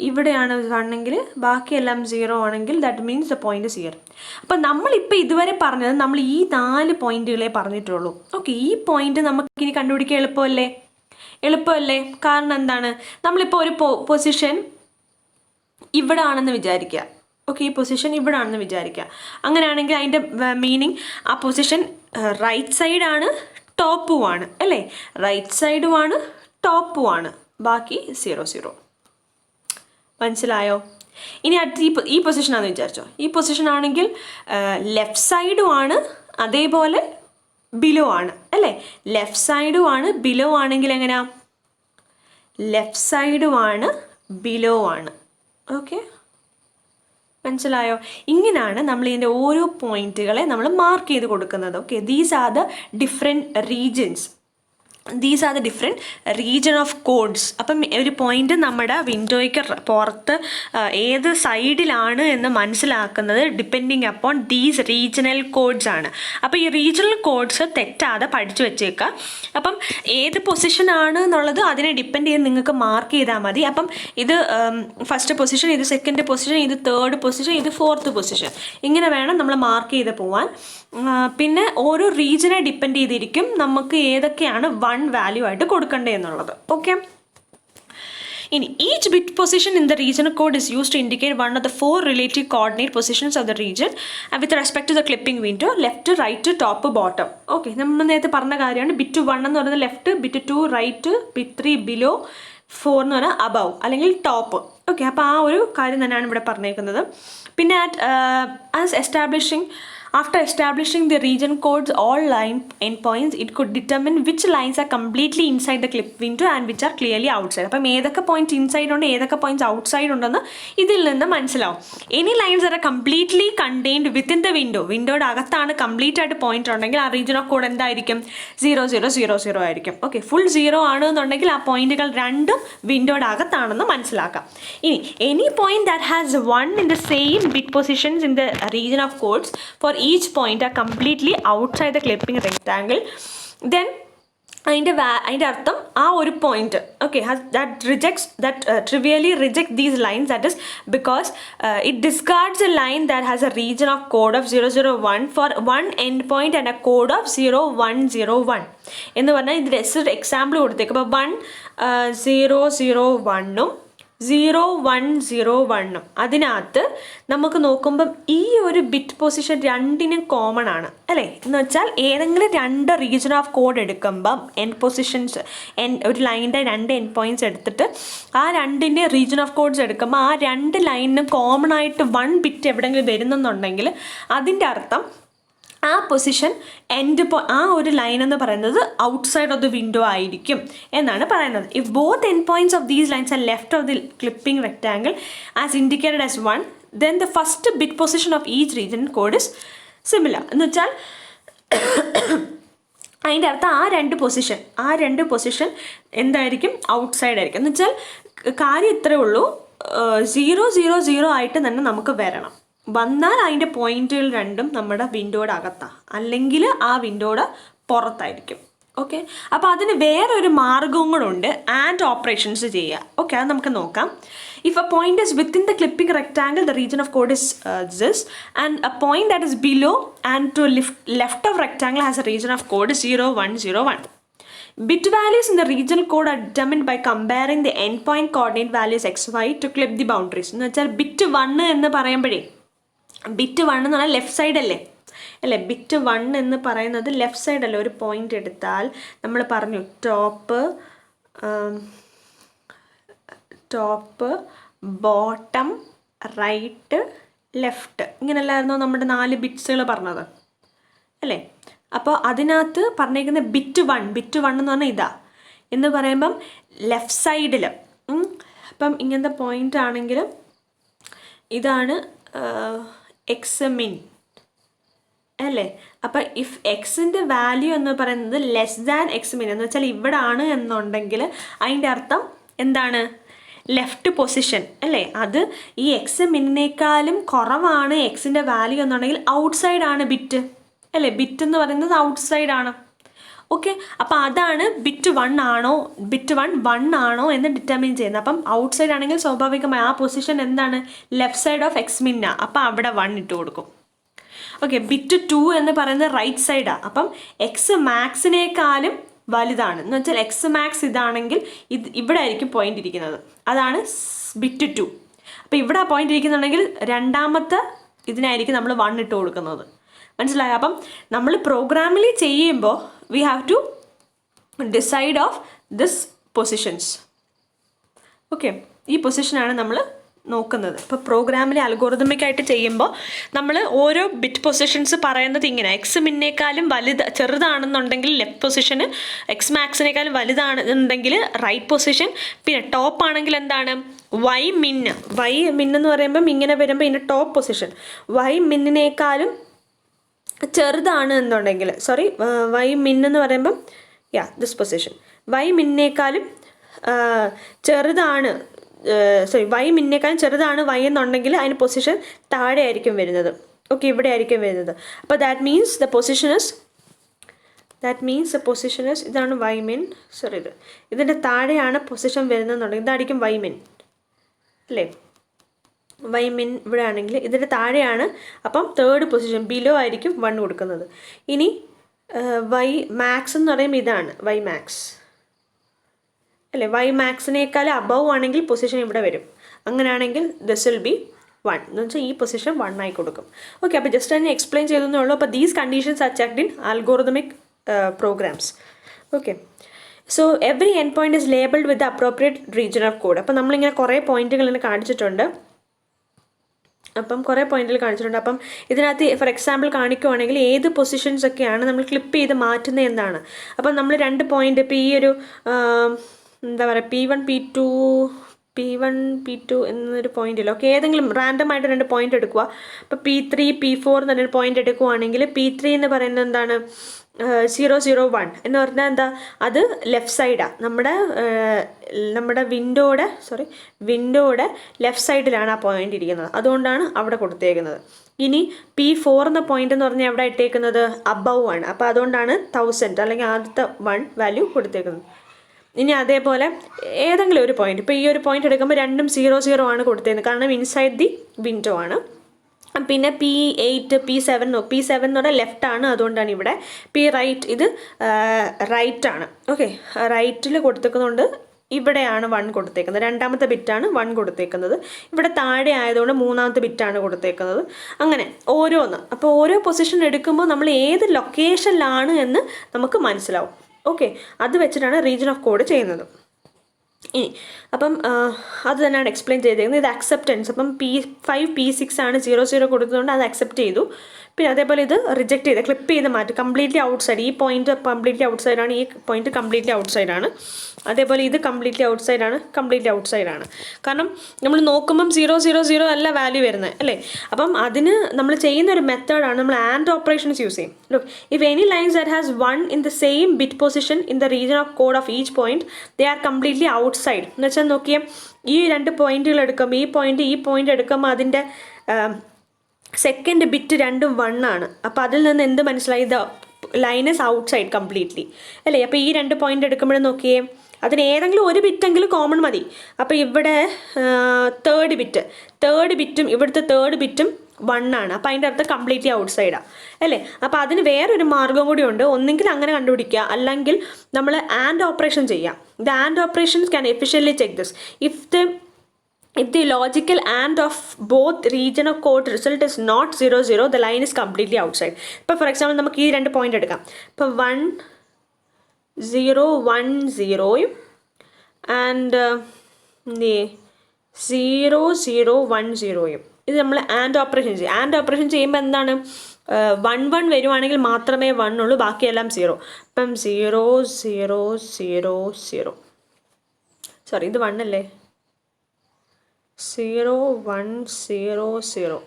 ഇവിടെയാണ് 1 എങ്കിൽ ബാക്കിയെല്ലാം 0 ആണെങ്കിൽ that means the point is here. അപ്പം നമ്മളിപ്പോൾ ഇതുവരെ പറഞ്ഞത് നമ്മൾ ഈ 4 പോയിന്റുകളെ പറഞ്ഞിട്ടുള്ളൂ. ഓക്കെ, ഈ പോയിന്റ് നമുക്കിനി കണ്ടുപിടിക്കാൻ എളുപ്പമല്ലേ? കാരണം എന്താണ്? നമ്മളിപ്പോൾ ഒരു പൊസിഷൻ ഇവിടെ ആണെന്ന് വിചാരിക്കുക. ഓക്കെ, ഈ പൊസിഷൻ ഇവിടെ ആണെന്ന് വിചാരിക്കുക. അങ്ങനെയാണെങ്കിൽ അതിൻ്റെ മീനിങ് ആ പൊസിഷൻ റൈറ്റ് സൈഡാണ്, ടോപ്പുമാണ് അല്ലേ? റൈറ്റ് സൈഡുമാണ്, ടോപ്പുമാണ്, ബാക്കി 0. മനസ്സിലായോ? ഇനി അടുത്ത ഈ പൊസിഷനാണെന്ന് വിചാരിച്ചോ. ഈ പൊസിഷൻ ആണെങ്കിൽ ലെഫ്റ്റ് സൈഡും ആണ്, അതേപോലെ ബിലോ ആണ് അല്ലേ? ലെഫ്റ്റ് സൈഡും ആണ്, ബിലോ ആണെങ്കിൽ എങ്ങനെയാ? ലെഫ്റ്റ് സൈഡും ആണ്, ബിലോ ആണ്. ഓക്കെ, മനസ്സിലായോ? ഇങ്ങനെയാണ് നമ്മൾ ഇതിൻ്റെ ഓരോ പോയിന്റുകളെ നമ്മൾ മാർക്ക് ചെയ്ത് കൊടുക്കുന്നത്. Okay, these are the different region of codes. അപ്പം ഒരു പോയിന്റ് നമ്മുടെ വിൻഡോയ്ക്ക് പുറത്ത് ഏത് സൈഡിലാണ് എന്ന് മനസ്സിലാക്കുന്നത് depending upon these regional codes ആണ്. അപ്പോൾ ഈ റീജിയണൽ കോഡ്സ് തെറ്റാതെ പഠിച്ചു വെച്ചേക്കുക. അപ്പം ഏത് പൊസിഷനാണ് എന്നുള്ളത് അതിനെ ഡിപ്പെൻഡ് ചെയ്ത് നിങ്ങൾക്ക് മാർക്ക് ചെയ്താൽ മതി. അപ്പം ഇത് ഫസ്റ്റ് പൊസിഷൻ, ഇത് സെക്കൻഡ് പൊസിഷൻ, ഇത് തേർഡ് പൊസിഷൻ, ഇത് ഫോർത്ത് പൊസിഷൻ, ഇങ്ങനെ വേണം നമ്മൾ മാർക്ക് ചെയ്ത് പോവാൻ. പിന്നെ ഓരോ റീജിയനെ ഡിപ്പെൻഡ് ചെയ്തിരിക്കും നമുക്ക് ഏതൊക്കെയാണ് 1 വാല്യൂ ആയിട്ട് കൊടുക്കേണ്ടത് എന്നുള്ളത്. ഓക്കെ, ഇനി each bit position in the region code is used to indicate one of the 4 relative coordinate positions of the region with respect to the clipping window, left, right, top, bottom. Okay, നമ്മൾ നേരത്തെ പറഞ്ഞ കാര്യമാണ്. Bit 1 എന്ന് പറയുന്നത് left, bit 2 right, bit 3 below, 4 എന്ന് പറഞ്ഞാൽ above അല്ലെങ്കിൽ top. Okay, അപ്പോൾ ആ ഒരു കാര്യം തന്നെയാണ് ഇവിടെ പറഞ്ഞേക്കുന്നത്. പിന്നെ after establishing the region codes all line endpoints, it could determine which lines are completely inside the clip window and which are clearly outside. അപ്പം ഏതൊക്കെ പോയിന്റ്സ് ഇൻസൈഡ് ഉണ്ട്, ഏതൊക്കെ പോയിന്റ്സ് ഔട്ട്സൈഡ് ഉണ്ടെന്ന് ഇതിൽ നിന്ന് മനസ്സിലാവും. Any lines are completely contained within the വിൻഡോയുടെ അകത്താണ് കംപ്ലീറ്റ് ആയിട്ട് പോയിന്റ് ഉണ്ടെങ്കിൽ ആ റീജിയൻ ഓഫ് കോഡ് എന്തായിരിക്കും? 0000 ആയിരിക്കും. ഓക്കെ, ഫുൾ 0 ആണ് എന്നുണ്ടെങ്കിൽ ആ പോയിന്റുകൾ രണ്ടും വിൻഡോയുടെ അകത്താണെന്ന് മനസ്സിലാക്കാം. ഇനി any point that has 1 in the same bit positions in the region of codes for each point are completely outside the clipping rectangle, then അതിൻ്റെ അർത്ഥം ആ ഒരു point okay trivially reject these lines, that is because it discards a line that has a region of code of 001 for one endpoint and a code of 0101 എന്ന് പറഞ്ഞാൽ ഇത് just example കൊടുത്തേക്ക്. അപ്പോൾ 1001 0101 അതിനകത്ത് നമുക്ക് നോക്കുമ്പം ഈ ഒരു ബിറ്റ് പൊസിഷൻ രണ്ടിനും കോമൺ ആണ് അല്ലേ? എന്ന് വെച്ചാൽ ഏതെങ്കിലും 2 റീജിയൻ ഓഫ് കോഡ് എടുക്കുമ്പം എൻഡ് പൊസിഷൻസ് ഒരു ലൈനിൻ്റെ 2 എൻഡ് പോയിൻറ്റ്സ് എടുത്തിട്ട് ആ 2ൻ്റെ റീജിയൻ ഓഫ് കോഡ്സ് എടുക്കുമ്പോൾ ആ 2 ലൈനിനും കോമൺ ആയിട്ട് 1 ബിറ്റ് എവിടെയെങ്കിലും വരുന്നെന്നുണ്ടെങ്കിൽ അതിൻ്റെ അർത്ഥം ആ പൊസിഷൻ ആ ഒരു ലൈൻ എന്ന് പറയുന്നത് ഔട്ട്സൈഡ് ഓഫ് ദി വിൻഡോ ആയിരിക്കും എന്നാണ് പറയുന്നത്. If both end points of these lines are left of the clipping rectangle as indicated as 1, then the first bit position of each region code is similar. എന്ന് വെച്ചാൽ അതിൻ്റെ അർത്ഥം ആ രണ്ട് position എന്തായിരിക്കും? ഔട്ട്സൈഡ് ആയിരിക്കും. എന്ന് വെച്ചാൽ കാര്യം ഇത്രയേ ഉള്ളൂ, 000 ആയിട്ട് തന്നെ നമുക്ക് വന്നാൽ അതിൻ്റെ പോയിന്റുകൾ രണ്ടും നമ്മുടെ വിൻഡോയുടെ അകത്താണ്, അല്ലെങ്കിൽ ആ വിൻഡോയുടെ പുറത്തായിരിക്കും. ഓക്കെ, അപ്പോൾ അതിന് വേറൊരു മാർഗവും കൂടെ ഉണ്ട്, ആൻഡ് ഓപ്പറേഷൻസ് ചെയ്യുക. ഓക്കെ, അത് നമുക്ക് നോക്കാം. If a point is within the clipping rectangle the region of code is this, and a point that is below and to left of rectangle has a region of code 0, 1, 0, 1. Bit values in the regional code are determined by comparing the endpoint coordinate values xy to clip the boundaries. എന്ന് വെച്ചാൽ bit 1 എന്ന് പറയുമ്പോഴേ, bit 1 എന്ന് പറഞ്ഞാൽ left side അല്ലേ, bit 1 എന്ന് പറയുന്നത് left side അല്ലേ. ഒരു പോയിന്റ് എടുത്താൽ നമ്മൾ പറഞ്ഞു ടോപ്പ് ബോട്ടം റൈറ്റ് ലെഫ്റ്റ്, ഇങ്ങനെയല്ലായിരുന്നോ നമ്മുടെ 4 ബിറ്റ്സുകൾ പറഞ്ഞത് അല്ലേ. അപ്പോൾ അതിനകത്ത് പറഞ്ഞേക്കുന്ന ബിറ്റ് 1 എന്ന് പറഞ്ഞാൽ ഇതാ എന്ന് പറയുമ്പം ലെഫ്റ്റ് സൈഡിൽ. അപ്പം ഇങ്ങനത്തെ പോയിന്റ് ആണെങ്കിലും ഇതാണ് എക്സ് മിൻ അല്ലേ. അപ്പം ഇഫ് എക്സിൻ്റെ വാല്യൂ എന്ന് പറയുന്നത് ലെസ് ദാൻ എക്സ് മിൻ എന്ന് വെച്ചാൽ ഇവിടെ ആണ് എന്നുണ്ടെങ്കിൽ അതിൻ്റെ അർത്ഥം എന്താണ്, ലെഫ്റ്റ് പൊസിഷൻ അല്ലേ. അത് ഈ എക്സ് മിന്നേക്കാളും കുറവാണ് എക്സിൻ്റെ വാല്യൂ എന്നുണ്ടെങ്കിൽ ഔട്ട് സൈഡാണ് ബിറ്റ് അല്ലേ. ബിറ്റ് എന്ന് പറയുന്നത് ഔട്ട് സൈഡാണ്. ഓക്കെ, അപ്പോൾ അതാണ് ബിറ്റ് 1 ആണോ എന്ന് ഡിറ്റർമിൻ ചെയ്യുന്നത്. അപ്പം ഔട്ട് സൈഡ് ആണെങ്കിൽ സ്വാഭാവികമായി ആ പൊസിഷൻ എന്താണ്, ലെഫ്റ്റ് സൈഡ് ഓഫ് എക്സ് മിന്ന, അപ്പം അവിടെ 1 ഇട്ട് കൊടുക്കും. ഓക്കെ, ബിറ്റ് 2 എന്ന് പറയുന്നത് റൈറ്റ് സൈഡാണ്. അപ്പം എക്സ് മാക്സിനേക്കാളും വലുതാണ് എന്ന് വെച്ചാൽ എക്സ് മാക്സ് ഇതാണെങ്കിൽ ഇവിടെ ആയിരിക്കും പോയിന്റ് ഇരിക്കുന്നത്, അതാണ് ബിറ്റ് 2. അപ്പോൾ ഇവിടെ പോയിന്റ് ഇരിക്കുന്നുണ്ടെങ്കിൽ രണ്ടാമത്തെ ഇതിനായിരിക്കും നമ്മൾ 1 ഇട്ട് കൊടുക്കുന്നത്. മനസ്സിലായോ? അപ്പം നമ്മൾ പ്രോഗ്രാമിൽ ചെയ്യുമ്പോൾ we have to decide of this positions. Okay, ഈ പൊസിഷനാണ് നമ്മൾ നോക്കുന്നത്. ഇപ്പോൾ പ്രോഗ്രാമിൽ അൽഗോറിതമിക്കായിട്ട് ചെയ്യുമ്പോൾ നമ്മൾ ഓരോ ബിറ്റ് പൊസിഷൻസ് പറയുന്നത് ഇങ്ങനെ, എക്സ് മിന്നേക്കാളും ചെറുതാണെന്നുണ്ടെങ്കിൽ ലെഫ്റ്റ് പൊസിഷന്, എക്സ് മാക്സിനേക്കാളും വലുതാണെന്നുണ്ടെങ്കിൽ റൈറ്റ് പൊസിഷൻ, പിന്നെ ടോപ്പ് ആണെങ്കിൽ എന്താണ് വൈ മിന്ന് പറയുമ്പം ഇങ്ങനെ വരുമ്പോൾ ഇതിൻ്റെ ടോപ്പ് പൊസിഷൻ, വൈ മിന്നിനേക്കാളും ചെറുതാണ് എന്നുണ്ടെങ്കിൽ, വൈ മിന്നെന്ന് പറയുമ്പം ദിസ് പൊസിഷൻ, വൈ മിന്നേക്കാളും ചെറുതാണ്, വൈ മിന്നേക്കാളും ചെറുതാണ് വൈ എന്നുണ്ടെങ്കിൽ അതിന് പൊസിഷൻ താഴെ ആയിരിക്കും വരുന്നത്. ഓക്കെ, ഇവിടെ ആയിരിക്കും വരുന്നത്. അപ്പോൾ that means the position is ഇതാണ് വൈ മിൻ, ഇതിൻ്റെ താഴെയാണ് പൊസിഷൻ വരുന്നതെന്നുണ്ടെങ്കിൽ ഇതായിരിക്കും വൈ മിൻ അല്ലേ. വൈ മിൻ ഇവിടെ ആണെങ്കിൽ ഇതിൻ്റെ താഴെയാണ്, അപ്പം തേർഡ് പൊസിഷൻ ബിലോ ആയിരിക്കും 1 കൊടുക്കുന്നത്. ഇനി വൈ മാക്സ് എന്ന് പറയുമ്പോൾ ഇതാണ് വൈ മാക്സ് അല്ലേ. വൈ മാക്സിനേക്കാൾ അബവ് ആണെങ്കിൽ പൊസിഷൻ ഇവിടെ വരും. അങ്ങനെയാണെങ്കിൽ ദിസ് വിൽ ബി 1 എന്ന് വെച്ചാൽ ഈ പൊസിഷൻ 1 ആയി കൊടുക്കും. ഓക്കെ, അപ്പോൾ ജസ്റ്റ് തന്നെ എക്സ്പ്ലെയിൻ ചെയ്തേ ഉള്ളൂ. അപ്പോൾ these conditions are checked in algorithmic programs. Okay, so every end point is labelled with the appropriate region of code. അപ്പോൾ നമ്മളിങ്ങനെ കുറേ പോയിന്റുകൾ ഇങ്ങനെ കാണിച്ചിട്ടുണ്ട്. അപ്പം ഇതിനകത്ത് ഫോർ എക്സാമ്പിൾ കാണിക്കുവാണെങ്കിൽ ഏത് പൊസിഷൻസ് ഒക്കെയാണ് നമ്മൾ ക്ലിപ്പ് ചെയ്ത് മാറ്റുന്നത് എന്നാണ്. അപ്പം നമ്മൾ 2 പോയിന്റ്, ഇപ്പോൾ ഈ ഒരു എന്താ പറയുക, P1 P2 എന്നൊരു പോയിന്റിൽ ഓക്കെ ഏതെങ്കിലും റാൻഡമായിട്ട് 2 പോയിന്റ് എടുക്കുക. അപ്പോൾ P3 P4 എന്നൊരു പോയിന്റ് എടുക്കുവാണെങ്കിൽ P3 എന്ന് പറയുന്നത് എന്താണ്, 0, 0, 1 എന്ന് പറഞ്ഞാൽ എന്താ, അത് ലെഫ്റ്റ് സൈഡാണ്. നമ്മുടെ വിൻഡോയുടെ ലെഫ്റ്റ് സൈഡിലാണ് ആ പോയിന്റ് ഇരിക്കുന്നത്, അതുകൊണ്ടാണ് അവിടെ കൊടുത്തേക്കുന്നത്. ഇനി P4 എന്ന പോയിന്റ് എന്ന് പറഞ്ഞാൽ എവിടെ ഇട്ടേക്കുന്നത്, അബവ് ആണ്. അപ്പോൾ അതുകൊണ്ടാണ് 1000 അല്ലെങ്കിൽ ആദ്യത്തെ 1 വാല്യൂ കൊടുത്തേക്കുന്നത്. ഇനി അതേപോലെ ഏതെങ്കിലും ഒരു പോയിന്റ്, ഇപ്പോൾ ഈ ഒരു പോയിന്റ് എടുക്കുമ്പോൾ രണ്ടും 0, 0 ആണ് കൊടുത്തേക്കുന്നത്, കാരണം ഇൻസൈഡ് ദി വിൻഡോ ആണ്. പിന്നെ P8 P7 P7 എന്ന് പറഞ്ഞാൽ ലെഫ്റ്റ് ആണ്, അതുകൊണ്ടാണ് ഇവിടെ. റൈറ്റ്, ഇത് റൈറ്റ് ആണ്. ഓക്കെ, റൈറ്റിൽ കൊടുത്തേക്കുന്നതുകൊണ്ട് ഇവിടെയാണ് 1 കൊടുത്തേക്കുന്നത്, രണ്ടാമത്തെ ബിറ്റാണ് 1 കൊടുത്തേക്കുന്നത്. ഇവിടെ താഴെ ആയതുകൊണ്ട് മൂന്നാമത്തെ ബിറ്റാണ് കൊടുത്തേക്കുന്നത്. അങ്ങനെ ഓരോന്ന്. അപ്പോൾ ഓരോ പൊസിഷൻ എടുക്കുമ്പോൾ നമ്മൾ ഏത് ലൊക്കേഷനിലാണ് എന്ന് നമുക്ക് മനസ്സിലാവും. ഓക്കെ, അത് വെച്ചിട്ടാണ് റീജിയൻ ഓഫ് കോഡ് ചെയ്യുന്നത്. ഇനി അപ്പം അത് തന്നെയാണ് എക്സ്പ്ലെയിൻ ചെയ്തേക്കുന്നത്. ഇത് അക്സെപ്റ്റൻസ്. അപ്പം P5 P6 ആണ് 0, 0 കൊടുത്തതുകൊണ്ട് അത് അക്സെപ്റ്റ് ചെയ്തു. പിന്നെ അതേപോലെ ഇത് റിജക്റ്റ് ചെയ്ത് ക്ലിപ്പ് ചെയ്ത് മാറ്റി, കംപ്ലീറ്റ്ലി ഔട്ട് സൈഡ്. ഈ പോയിന്റ് കംപ്ലീറ്റ്ലി ഔട്ട് സൈഡാണ്, ഈ പോയിന്റ് കംപ്ലീറ്റ്ലി ഔട്ട് സൈഡാണ്. അതേപോലെ ഇത് കംപ്ലീറ്റ്ലി ഔട്ട് സൈഡാണ്, കംപ്ലീറ്റ്ലി ഔട്ട് സൈഡാണ്. കാരണം നമ്മൾ നോക്കുമ്പം 0, 0, 0 അല്ല വാല്യൂ വരുന്നത് അല്ലേ. അപ്പം അതിന് നമ്മൾ ചെയ്യുന്ന ഒരു മെത്തേഡാണ് നമ്മൾ ആൻഡ് ഓപ്പറേഷൻസ് യൂസ് ചെയ്യും. Look, if any lines that has 1 in the same bit position in the region of code of each point they are completely out side. എന്ന് വെച്ചാൽ നോക്കിയേ, ഈ 2 പോയിന്റുകൾ എടുക്കുമ്പോൾ ഈ പോയിന്റ് എടുക്കുമ്പോൾ അതിൻ്റെ സെക്കൻഡ് ബിറ്റ് രണ്ടും 1 ആണ്. അപ്പോൾ അതിൽ നിന്ന് എന്ത് മനസ്സിലായി, ഇത് line is out side completely അല്ലേ. അപ്പോൾ ഈ 2 പോയിന്റ് എടുക്കുമ്പോഴും നോക്കിയേ, അതിന് ഏതെങ്കിലും ഒരു ബിറ്റെങ്കിലും കോമൺ മതി. അപ്പോൾ ഇവിടെ തേർഡ് ബിറ്റും ഇവിടുത്തെ തേർഡ് ബിറ്റും 1 ആണ്. അപ്പോൾ അതിൻ്റെ അർത്ഥം കംപ്ലീറ്റ്ലി ഔട്ട് സൈഡാണ് അല്ലേ. അപ്പോൾ അതിന് വേറൊരു മാർഗ്ഗം കൂടി ഉണ്ട്. ഒന്നെങ്കിൽ അങ്ങനെ കണ്ടുപിടിക്കുക, അല്ലെങ്കിൽ നമ്മൾ ആൻഡ് ഓപ്പറേഷൻ ചെയ്യാം. The and operation can efficiently check this. If the logical AND of both region of code result is not 0, 0, the line is completely outside. ഇപ്പോൾ ഫോർ എക്സാമ്പിൾ നമുക്ക് ഈ 2 പോയിന്റ് എടുക്കാം. ഇപ്പോൾ 1, 0, 1, 0യും ആൻഡ് 0, 0, 1, 0യും ഇത് നമ്മൾ ആൻഡ് ഓപ്പറേഷൻ ചെയ്യും. And operation ചെയ്യുമ്പോൾ എന്താണ്, 1, 1 വരുവാണെങ്കിൽ മാത്രമേ 1 ഉള്ളൂ, ബാക്കിയെല്ലാം 0. ഇപ്പം 0, 0, 0, 0, സോറി ഇത് 1 അല്ലേ, 0, 1, 0, 0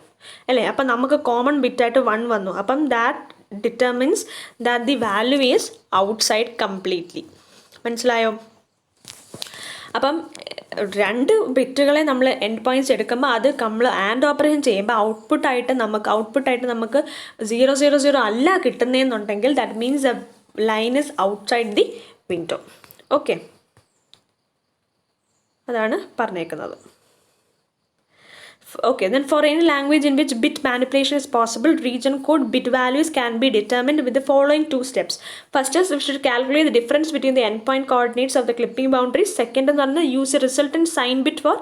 അല്ലേ. അപ്പം നമുക്ക് കോമൺ ബിറ്റായിട്ട് 1 വന്നു. അപ്പം that determines that the value is outside completely. മനസ്സിലായോ? അപ്പം 2 ബിറ്റുകളെ നമ്മൾ എൻഡ് പോയിന്റ്സ് എടുക്കുമ്പോൾ അത് നമ്മൾ ആൻഡ് ഓപ്പറേഷൻ ചെയ്യുമ്പോൾ ഔട്ട്പുട്ടായിട്ട് നമുക്ക് 0, 0, 0 അല്ല കിട്ടുന്നതെന്നുണ്ടെങ്കിൽ that means the line is outside the window. Okay, അതാണ് പറഞ്ഞേക്കുന്നത്. Okay, then for any language in which bit manipulation is possible, region code bit values can be determined with the following 2 steps. First is we should calculate the difference between the endpoint coordinates of the clipping boundaries. Second is use a resultant sign bit for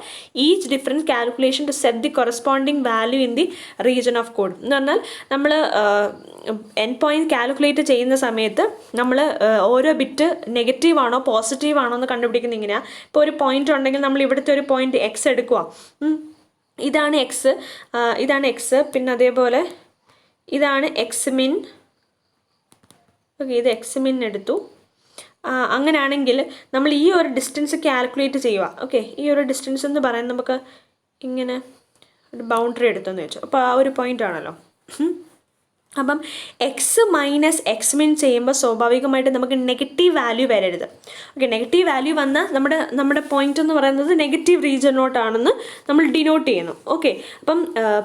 each difference calculation to set the corresponding value in the region of code. എന്ന് പറഞ്ഞാൽ നമ്മൾ end point calculate ചെയ്യുന്ന സമയത്ത് നമ്മൾ ഓരോ bit negative ആണോ positive ആണോ എന്ന് കണ്ടുപിടിക്കുന്നത് ഇങ്ങനെയാണ്. ഇപ്പോൾ ഒരു പോയിന്റ് ഉണ്ടെങ്കിൽ നമ്മൾ ഇവിടുത്തെ ഒരു പോയിന്റ് എക്സ് എടുക്കുക, ഇതാണ് എക്സ്, പിന്നെ അതേപോലെ ഇതാണ് എക്സ് മിൻ. ഓക്കെ, ഇത് എക്സ് മിൻ എടുത്തു. അങ്ങനെയാണെങ്കിൽ നമ്മൾ ഈ ഒരു ഡിസ്റ്റൻസ് കാൽക്കുലേറ്റ് ചെയ്യുക. ഓക്കെ, ഈ ഒരു ഡിസ്റ്റൻസ് എന്ന് പറയുന്നത് നമുക്ക് ഇങ്ങനെ ഒരു ബൗണ്ടറി എടുത്തെന്ന് വെച്ചു. അപ്പോൾ ആ ഒരു പോയിന്റ് ആണല്ലോ. അപ്പം എക്സ് മൈനസ് എക്സ് മിൻ ചെയ്യുമ്പോൾ സ്വാഭാവികമായിട്ട് നമുക്ക് നെഗറ്റീവ് വാല്യൂ വരരുത്. ഓക്കെ, നെഗറ്റീവ് വാല്യൂ വന്നാൽ നമ്മുടെ പോയിന്റ് എന്ന് പറയുന്നത് നെഗറ്റീവ് റീജിയനോട്ടാണെന്ന് നമ്മൾ ഡിനോട്ട് ചെയ്യുന്നു. ഓക്കെ, അപ്പം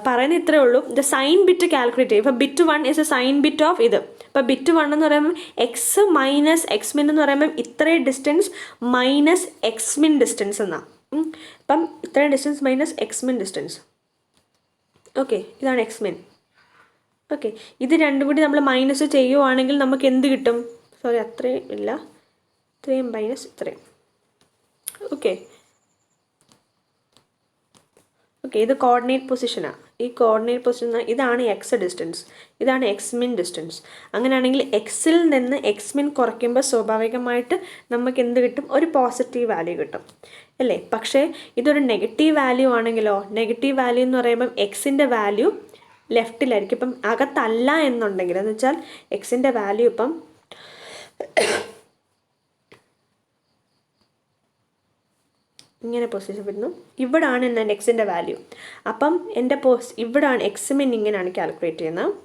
പറയുന്നത് ഇത്രയേ ഉള്ളൂ. ദ സൈൻ ബിറ്റ് കാൽക്കുലേറ്റ് ചെയ്യും. ഇപ്പം bit 1 is a sign bit of ഇത്. ഇപ്പം ബിറ്റ് 1 എന്ന് പറയുമ്പോൾ എക്സ് മൈനസ് എക്സ് മിൻ എന്ന് പറയുമ്പം ഇത്രയും ഡിസ്റ്റൻസ് മൈനസ് എക്സ് മിൻ ഡിസ്റ്റൻസ് എന്നാണ്. അപ്പം ഇത്രയും ഡിസ്റ്റൻസ് മൈനസ് എക്സ് മിൻ ഡിസ്റ്റൻസ്. ഓക്കെ, ഇതാണ് എക്സ് മിൻ. ഓക്കെ, ഇത് രണ്ടും കൂടി നമ്മൾ മൈനസ് ചെയ്യുവാണെങ്കിൽ നമുക്ക് എന്ത് കിട്ടും? സോറി, അത്രയും ഇല്ല, ഇത്രയും മൈനസ് ഇത്രയും. ഓക്കെ, ഇത് കോർഡിനേറ്റ് പൊസിഷനാണ്. ഈ കോർഡിനേറ്റ് പൊസിഷൻ ഇതാണ് എക്സ് ഡിസ്റ്റൻസ്, ഇതാണ് എക്സ് മിൻ ഡിസ്റ്റൻസ്. അങ്ങനെയാണെങ്കിൽ എക്സിൽ നിന്ന് എക്സ് മിൻ കുറയ്ക്കുമ്പോൾ സ്വാഭാവികമായിട്ട് നമുക്ക് എന്ത് കിട്ടും? ഒരു പോസിറ്റീവ് വാല്യൂ കിട്ടും അല്ലേ. പക്ഷേ ഇതൊരു നെഗറ്റീവ് വാല്യൂ ആണെങ്കിലോ, നെഗറ്റീവ് വാല്യൂ എന്ന് പറയുമ്പം എക്സിൻ്റെ വാല്യൂ ലെഫ്റ്റിലായിരിക്കും. ഇപ്പം അകത്തല്ല എന്നുണ്ടെങ്കിൽ എന്ന് വെച്ചാൽ എക്സിൻ്റെ വാല്യൂ ഇപ്പം ഇങ്ങനെ പൊസിഷൻ വരുന്നു. ഇവിടാണ് എൻ്റെ എക്സിൻ്റെ വാല്യൂ. അപ്പം എൻ്റെ ഇവിടാണ് എക്സ് മിൻ ഇങ്ങനെയാണ് കാൽക്കുലേറ്റ് ചെയ്യുന്നത്.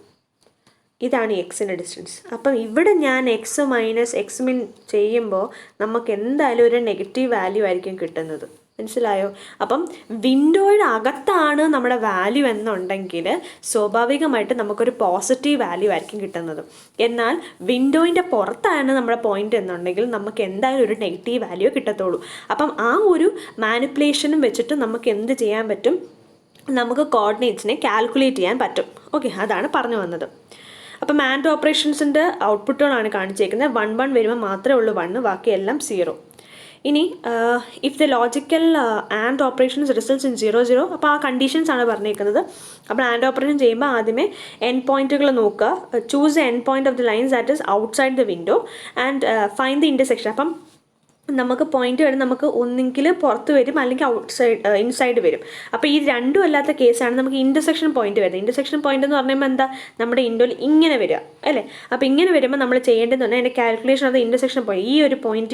ഇതാണ് എക്സിൻ്റെ ഡിസ്റ്റൻസ്. അപ്പം ഇവിടെ ഞാൻ എക്സ് മൈനസ് എക്സ് മിൻ ചെയ്യുമ്പോൾ നമുക്ക് എന്തായാലും ഒരു നെഗറ്റീവ് വാല്യൂ ആയിരിക്കും കിട്ടുന്നത്. മനസ്സിലായോ? അപ്പം വിൻഡോയുടെ അകത്താണ് നമ്മുടെ വാല്യൂ എന്നുണ്ടെങ്കിൽ സ്വാഭാവികമായിട്ട് നമുക്കൊരു പോസിറ്റീവ് വാല്യൂ ആയിരിക്കും കിട്ടുന്നത്. എന്നാൽ വിൻഡോയിൻ്റെ പുറത്താണ് നമ്മുടെ പോയിന്റ് എന്നുണ്ടെങ്കിൽ നമുക്ക് എന്തായാലും ഒരു നെഗറ്റീവ് വാല്യൂ കിട്ടത്തുള്ളൂ. അപ്പം ആ ഒരു മാനിപ്പുലേഷനും വെച്ചിട്ട് നമുക്ക് എന്ത് ചെയ്യാൻ പറ്റും? നമുക്ക് കോർഡിനേറ്റ്സിനെ കാൽക്കുലേറ്റ് ചെയ്യാൻ പറ്റും. ഓക്കെ, അതാണ് പറഞ്ഞു വന്നത്. അപ്പം ആൻഡ് ഓപ്പറേഷൻസിൻ്റെ ഔട്ട്പുട്ടുകളാണ് കാണിച്ചേക്കുന്നത്. 1, 1 വരുമ്പോൾ മാത്രമേ ഉള്ളൂ 1, ബാക്കിയെല്ലാം 0. ഇനി if the logical and operations results in 0, 0, അപ്പോൾ ആ കണ്ടീഷൻസ് ആണ് പറഞ്ഞേക്കുന്നത്. അപ്പോൾ ആൻഡ് ഓപ്പറേഷൻ ചെയ്യുമ്പോൾ ആദ്യമേ എൻഡ് പോയിന്റുകൾ നോക്കുക. Choose the end point of the lines that is outside the window and find the intersection. അപ്പം നമുക്ക് പോയിന്റ് വരും, നമുക്ക് ഒന്നെങ്കിൽ പുറത്ത് വരും അല്ലെങ്കിൽ ഔട്ട്സൈഡ് ഇൻസൈഡ് വരും. അപ്പോൾ ഈ രണ്ടും അല്ലാത്ത കേസാണ് നമുക്ക് ഇൻ്റർസെക്ഷൻ പോയിന്റ് വരുന്നത്. ഇൻ്റർസെക്ഷൻ പോയിന്റ് എന്ന് പറയുമ്പോൾ എന്താ? നമ്മുടെ ഇൻഡോയിൽ ഇങ്ങനെ വരിക അല്ലേ. അപ്പോൾ ഇങ്ങനെ വരുമ്പോൾ നമ്മൾ ചെയ്യേണ്ടതെന്ന് പറഞ്ഞാൽ അതിൻ്റെ കാൽക്കുലേഷൻ അത് ഇൻ്റർസെക്ഷൻ പോയിന്റ്,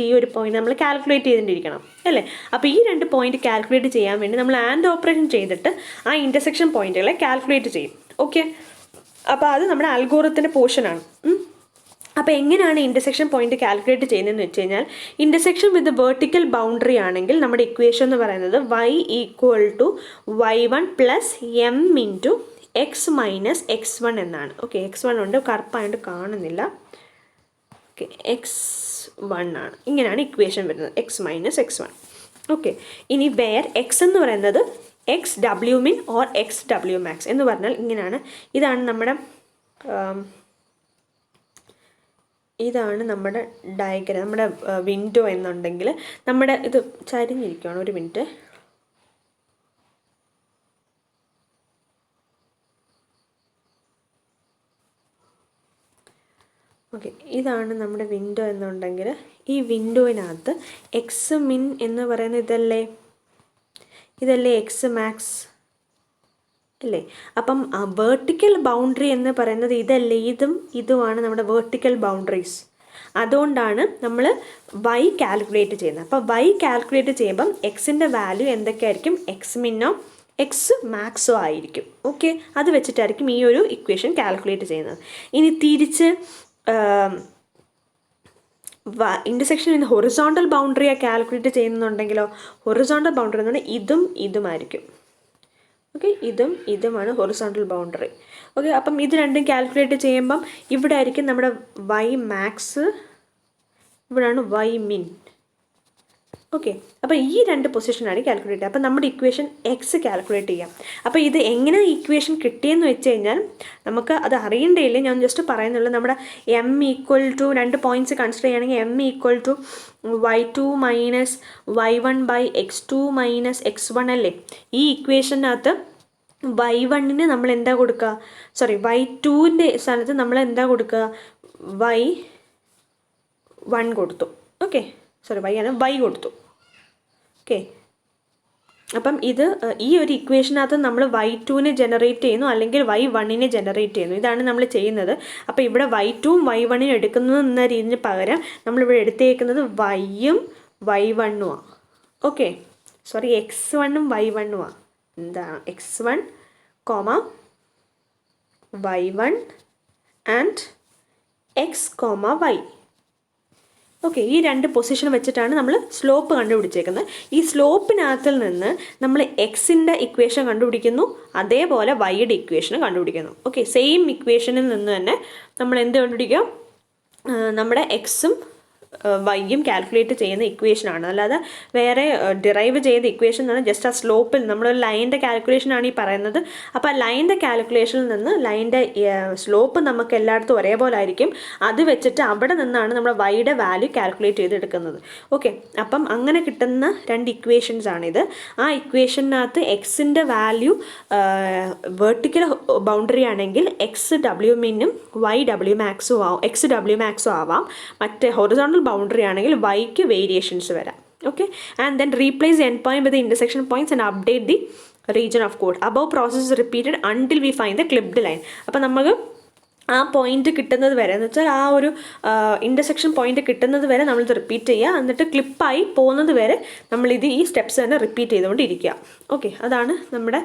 ഈ ഒരു പോയിന്റ് നമ്മൾ കാൽക്കുലേറ്റ് ചെയ്തിട്ടിരിക്കണം അല്ലേ. അപ്പോൾ ഈ 2 പോയിന്റ് കാൽക്കുലേറ്റ് ചെയ്യാൻ വേണ്ടി നമ്മൾ ആൻഡ് ഓപ്പറേഷൻ ചെയ്തിട്ട് ആ ഇൻ്റർസെക്ഷൻ പോയിന്റുകളെ കാൽക്കുലേറ്റ് ചെയ്യും. ഓക്കെ, അപ്പോൾ അത് നമ്മുടെ അൽഗോറിതത്തിൻ്റെ പോർഷനാണ്. അപ്പോൾ എങ്ങനെയാണ് ഇൻ്റർസെക്ഷൻ പോയിന്റ് കാൽക്കുലേറ്റ് ചെയ്യുന്നതെന്ന് വെച്ച് കഴിഞ്ഞാൽ, ഇൻ്റർസെക്ഷൻ വിത്ത് വെർട്ടിക്കൽ ബൗണ്ടറി ആണെങ്കിൽ നമ്മുടെ ഇക്വേഷൻ എന്ന് പറയുന്നത് y = y1 + m × x - x1 എന്നാണ്. ഓക്കെ, x1 ഉണ്ട്, കറുപ്പായിട്ട് കാണുന്നില്ല. ഓക്കെ x1 ആണ്. ഇങ്ങനെയാണ് ഇക്വേഷൻ വരുന്നത്, x മൈനസ് x1. ഓക്കെ, ഇനി വേർ എക്സ് എന്ന് പറയുന്നത് എക്സ് ഡബ്ല്യു മിൻ ഓർ എക്സ് ഡബ്ല്യു മാക്സ് എന്ന് പറഞ്ഞാൽ ഇങ്ങനെയാണ്. ഇതാണ് നമ്മുടെ ഡയഗ്രാം, നമ്മുടെ വിൻഡോ എന്നുണ്ടെങ്കിൽ നമ്മുടെ ഇത് ചരിഞ്ഞിരിക്കുകയാണ്. ഒരു മിനിറ്റ്. ഓക്കെ, ഇതാണ് നമ്മുടെ വിൻഡോ എന്നുണ്ടെങ്കിൽ ഈ വിൻഡോയിനകത്ത് എക്സ് മിൻ എന്ന് പറയുന്ന ഇതല്ലേ എക്സ് മാക്സ് അല്ലേ? അപ്പം വേർട്ടിക്കൽ ബൗണ്ടറി എന്ന് പറയുന്നത് ഇതല്ലേ, ഇതുമാണ് നമ്മുടെ വേർട്ടിക്കൽ ബൗണ്ടറീസ്. അതുകൊണ്ടാണ് നമ്മൾ വൈ കാൽക്കുലേറ്റ് ചെയ്യുന്നത്. അപ്പോൾ വൈ കാൽക്കുലേറ്റ് ചെയ്യുമ്പം എക്സിൻ്റെ വാല്യൂ എന്തൊക്കെയായിരിക്കും? എക്സ് മിന്നോ എക്സ് മാക്സോ ആയിരിക്കും. ഓക്കെ, അത് വെച്ചിട്ടായിരിക്കും ഈ ഒരു ഇക്വേഷൻ കാൽക്കുലേറ്റ് ചെയ്യുന്നത്. ഇനി തിരിച്ച് ഇൻ്റർസെക്ഷൻ ഇൻ ഹൊറിസോണ്ടൽ ബൗണ്ടറിയാണ് കാൽക്കുലേറ്റ് ചെയ്യുന്നുണ്ടെങ്കിലോ, ഹൊറിസോണ്ടൽ ബൗണ്ടറി എന്ന് പറഞ്ഞാൽ ഇതുമായിരിക്കും. ഓക്കെ, ഇതുമാണ് ഹൊറിസോണ്ടൽ ബൗണ്ടറി. ഓക്കെ, അപ്പം ഇത് രണ്ടും കാൽക്കുലേറ്റ് ചെയ്യുമ്പം ഇവിടെ ആയിരിക്കും നമ്മുടെ വൈ മാക്സ്, ഇവിടെയാണ് വൈ മിൻ. ഓക്കെ, അപ്പോൾ ഈ രണ്ട് പൊസിഷനാണ് കാൽക്കുലേറ്റ് ചെയ്യുക. അപ്പോൾ നമ്മുടെ ഇക്വേഷൻ എക്സ് കാൽക്കുലേറ്റ് ചെയ്യാം. അപ്പോൾ ഇത് എങ്ങനെ ഇക്വേഷൻ കിട്ടിയെന്ന് വെച്ച് കഴിഞ്ഞാൽ നമുക്ക് അത് അറിയണ്ടേയില്ല, ഞാൻ ജസ്റ്റ് പറയുന്നുള്ളൂ. നമ്മുടെ m equal to 2 points consider ചെയ്യുകയാണെങ്കിൽ m equal to y2 minus y1 by x2 minus x1 അല്ലേ? ഈ ഇക്വേഷനകത്ത് y1ന് നമ്മൾ എന്താ കൊടുക്കുക? y2ൻ്റെ സ്ഥാനത്ത് നമ്മൾ എന്താ കൊടുക്കുക? y1 കൊടുത്തു. ഓക്കെ, y കൊടുത്തു. ഓക്കെ, അപ്പം ഇത് ഈ ഒരു ഇക്വേഷനകത്ത് നമ്മൾ y2നെ ജനറേറ്റ് ചെയ്യുന്നു അല്ലെങ്കിൽ y1നെ ജനറേറ്റ് ചെയ്യുന്നു. ഇതാണ് നമ്മൾ ചെയ്യുന്നത്. അപ്പോൾ ഇവിടെ y2ഉം y1നും എടുക്കുന്നു എന്ന രീതിന് പകരം നമ്മളിവിടെ എടുത്തേക്കുന്നത് y-യും y1ഉം ആണ്. ഓക്കെ, x1ഉം y1ഉം ആണ്. എന്താണ് x1, y1 and x, y. Okay, ഈ രണ്ട് പൊസിഷൻ വെച്ചിട്ടാണ് നമ്മൾ സ്ലോപ്പ് കണ്ടുപിടിച്ചേക്കുന്നത്. ഈ സ്ലോപ്പിനകത്തിൽ നിന്ന് നമ്മൾ എക്സിൻ്റെ ഇക്വേഷൻ കണ്ടുപിടിക്കുന്നു, അതേപോലെ വൈയുടെ ഇക്വേഷനും കണ്ടുപിടിക്കുന്നു. ഓക്കെ, സെയിം ഇക്വേഷനിൽ നിന്ന് തന്നെ നമ്മൾ എന്ത് കണ്ടുപിടിക്കുക? നമ്മുടെ എക്സും വൈയും കാൽക്കുലേറ്റ് ചെയ്യുന്ന ഇക്വേഷനാണ്. അല്ലാതെ വേറെ ഡിറൈവ് ചെയ്ത ഇക്വേഷൻ എന്ന് പറഞ്ഞാൽ ജസ്റ്റ് ആ സ്ലോപ്പിൽ നമ്മളൊരു ലൈനിൻ്റെ കാൽക്കുലേഷനാണ് ഈ പറയുന്നത്. അപ്പോൾ ആ ലൈനിൻ്റെ കാൽക്കുലേഷനിൽ നിന്ന് ലൈനിൻ്റെ സ്ലോപ്പ് നമുക്ക് എല്ലായിടത്തും ഒരേപോലെ ആയിരിക്കും. അത് വെച്ചിട്ട് അവിടെ നിന്നാണ് നമ്മുടെ വൈയുടെ വാല്യൂ കാൽക്കുലേറ്റ് ചെയ്തെടുക്കുന്നത്. ഓക്കെ, അപ്പം അങ്ങനെ കിട്ടുന്ന രണ്ട് ഇക്വേഷൻസ് ആണിത്. ആ ഇക്വേഷനകത്ത് എക്സിൻ്റെ വാല്യൂ വെർട്ടിക്കൽ ബൗണ്ടറി ആണെങ്കിൽ എക്സ് ഡബ്ല്യു മിന്നും വൈ ഡബ്ല്യു മാക്സും ആവും, എക്സ് ഡബ്ല്യു മാക്സും ആവാം. മറ്റേ ഹൊറിസോണ്ടൽ ബൗണ്ടറി ആണെങ്കിൽ വൈക്ക് വേരിയേഷൻസ് വരാം. Okay, and then replace the end point with the intersection points and update the region of code. Above process repeated until we find the clipped line. അപ്പോൾ നമുക്ക് ആ point കിട്ടുന്നത് വരെ എന്ന് വെച്ചാൽ ആ ഒരു ഇൻ്റർസെക്ഷൻ പോയിന്റ് കിട്ടുന്നത് വരെ നമ്മളിത് റിപ്പീറ്റ് ചെയ്യുക. എന്നിട്ട് ക്ലിപ്പായി പോകുന്നത് വരെ നമ്മളിത് ഈ സ്റ്റെപ്സ് തന്നെ റിപ്പീറ്റ് ചെയ്തുകൊണ്ടിരിക്കുക. ഓക്കെ, അതാണ് നമ്മുടെ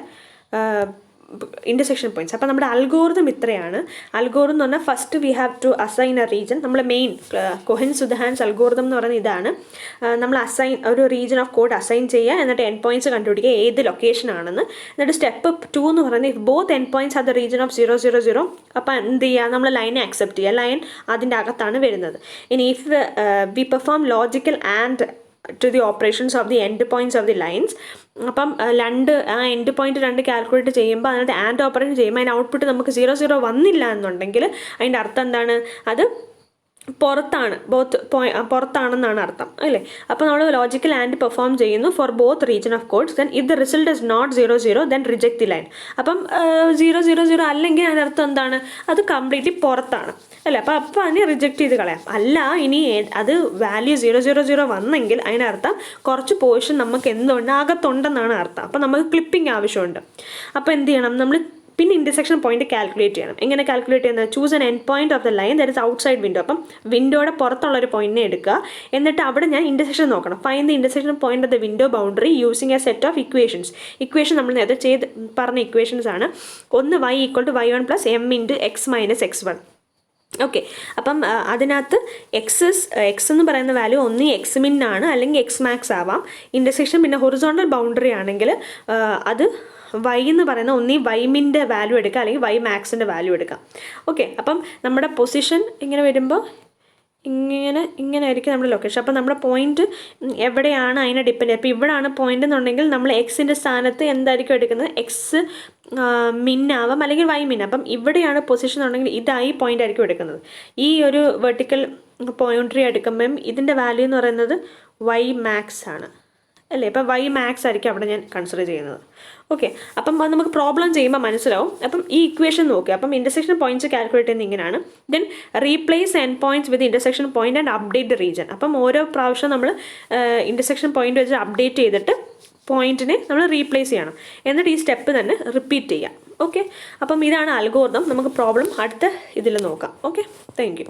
ഇൻ്റർസെക്ഷൻ പോയിന്റ്സ്. അപ്പോൾ നമ്മുടെ അൽഗോറിതം ഇത്രയാണ്. അൽഗോറിതം എന്ന് പറഞ്ഞാൽ first we have to assign a region. നമ്മൾ മെയിൻ കോഹൻ-സുദഹാൻസ് അൽഗോറിതം എന്ന് പറയുന്നത് ഇതാണ്. നമ്മൾ ഒരു റീജൻ ഓഫ് കോഡ് അസൈൻ ചെയ്യുക, എന്നിട്ട് എൻഡ് പോയിന്റ്സ് കണ്ടുപിടിക്കുക ഏത് ലൊക്കേഷൻ ആണെന്ന്. എന്നിട്ട് സ്റ്റെപ്പ് 2 എന്ന് പറയുന്നത് if both end points are the region of 0, 0, 0, അപ്പോൾ എന്ത് ചെയ്യുക? നമ്മൾ ലൈനെ അക്സെപ്റ്റ് ചെയ്യുക. ലൈൻ അതിൻ്റെ അകത്താണ് വരുന്നത്. ഇനി if we perform logical and to the operations of the end points of the lines. അപ്പം ആ എൻഡ് പോയിന്റ് 2 കാൽക്കുലേറ്റ് ചെയ്യുമ്പോൾ അതിനകത്ത് ആൻഡ് ഓപ്പറേഷൻ ചെയ്യുമ്പോൾ അതിന് ഔട്ട്പുട്ട് നമുക്ക് 0, 0 വന്നില്ല എന്നുണ്ടെങ്കിൽ അതിൻ്റെ അർത്ഥം എന്താണ്? അത് പുറത്താണെന്നാണ് അർത്ഥം അല്ലേ? അപ്പോൾ നമ്മൾ ലോജിക്കൽ ആൻഡ് പെർഫോം ചെയ്യുന്നു for both region of codes. Then if the result is not 0, 0 then reject the line. അപ്പം 0, 0, 0 അല്ലെങ്കിൽ അതിനർത്ഥം എന്താണ്? അത് കംപ്ലീറ്റ്ലി പുറത്താണ് അല്ലേ? അപ്പോൾ അതിനെ റിജക്റ്റ് ചെയ്ത് കളയാം. അല്ല, ഇനി അത് വാല്യൂ 0, 0, 0 വന്നെങ്കിൽ അതിനർത്ഥം കുറച്ച് പോർഷൻ നമുക്ക് എന്തുകൊണ്ട് അകത്തുണ്ടെന്നാണ് അർത്ഥം. അപ്പോൾ നമുക്ക് ക്ലിപ്പിംഗ് ആവശ്യമുണ്ട്. അപ്പോൾ എന്ത് ചെയ്യണം? നമ്മൾ പിന്നെ ഇൻ്റർസെക്ഷൻ പോയിന്റ് കാൽക്കുലേറ്റ് ചെയ്യണം. എങ്ങനെ കാൽക്കുലേറ്റ് ചെയ്യുന്നത്? Choose an end point of the line that is outside window. അപ്പം വിൻഡോയുടെ പുറത്തുള്ളൊരു പോയിന്റിനെ എടുക്കുക, എന്നിട്ട് അവിടെ ഞാൻ ഇൻ്റർസെക്ഷൻ നോക്കണം. Find the intersection point of the window boundary using A set of equations. Equation നമ്മൾ നേരത്തെ പറഞ്ഞ ഇക്വേഷൻസ് ആണ്. ഒന്ന് y = y1 + m × x - x1. Okay, അപ്പം അതിനകത്ത് എക്സ് എന്ന് പറയുന്ന വാല്യൂ ഒന്ന് എക്സ് മിൻ ആണ് അല്ലെങ്കിൽ എക്സ് മാക്സ് ആവാം. ഇൻ്റർസെക്ഷൻ പിന്നെ ഹൊറിസോണ്ടൽ ബൗണ്ടറി ആണെങ്കിൽ അത് വൈ എന്ന് പറയുന്ന ഒന്നീ വൈ മിൻ്റെ വാല്യൂ എടുക്കുക അല്ലെങ്കിൽ വൈ മാക്സിൻ്റെ വാല്യൂ എടുക്കാം. ഓക്കെ, അപ്പം നമ്മുടെ പൊസിഷൻ ഇങ്ങനെ വരുമ്പോൾ ഇങ്ങനെ ആയിരിക്കും നമ്മുടെ ലൊക്കേഷൻ. അപ്പോൾ നമ്മുടെ പോയിന്റ് എവിടെയാണ് അതിനെ ഡിപ്പെൻഡ്. അപ്പോൾ ഇവിടെയാണ് പോയിന്റ് എന്നുണ്ടെങ്കിൽ നമ്മൾ എക്സിൻ്റെ സ്ഥാനത്ത് എന്തായിരിക്കും എടുക്കുന്നത്, എക്സ് മിൻ ആവാം അല്ലെങ്കിൽ വൈ മിൻ. അപ്പം ഇവിടെയാണ് പൊസിഷൻ എന്നുണ്ടെങ്കിൽ ഇതായി പോയിന്റ് ആയിരിക്കും എടുക്കുന്നത്. ഈ ഒരു വെർട്ടിക്കൽ പോയിന്ററി എടുക്കുമ്പം ഇതിൻ്റെ വാല്യൂ എന്ന് പറയുന്നത് വൈ മാക്സ് ആണ് അല്ലേ. അപ്പം വൈ മാക്സ് ആയിരിക്കും അവിടെ ഞാൻ കൺസിഡർ ചെയ്യുന്നത്. ഓക്കെ, അപ്പം അത് നമുക്ക് പ്രോബ്ലം ചെയ്യുമ്പോൾ മനസ്സിലാവും. അപ്പം ഈ ഇക്വേഷൻ നോക്കുക. അപ്പം ഇൻ്റർസെക്ഷൻ പോയിന്റ്സ് കാൽക്കുലേറ്റ് ചെയ്യുന്നത് ഇങ്ങനെയാണ്. Then replace end points with intersection point and update the region. അപ്പം ഓരോ പ്രാവശ്യം നമ്മൾ ഇൻ്റർസെക്ഷൻ പോയിന്റ് വെച്ച് അപ്ഡേറ്റ് ചെയ്തിട്ട് പോയിന്റിനെ നമ്മൾ റീപ്ലേസ് ചെയ്യണം. എന്നിട്ട് ഈ സ്റ്റെപ്പ് തന്നെ റിപ്പീറ്റ് ചെയ്യാം. ഓക്കെ, അപ്പം ഇതാണ് അൽഗോരിതം. നമുക്ക് പ്രോബ്ലം അടുത്ത ഇതിൽ നോക്കാം. Okay, thank you.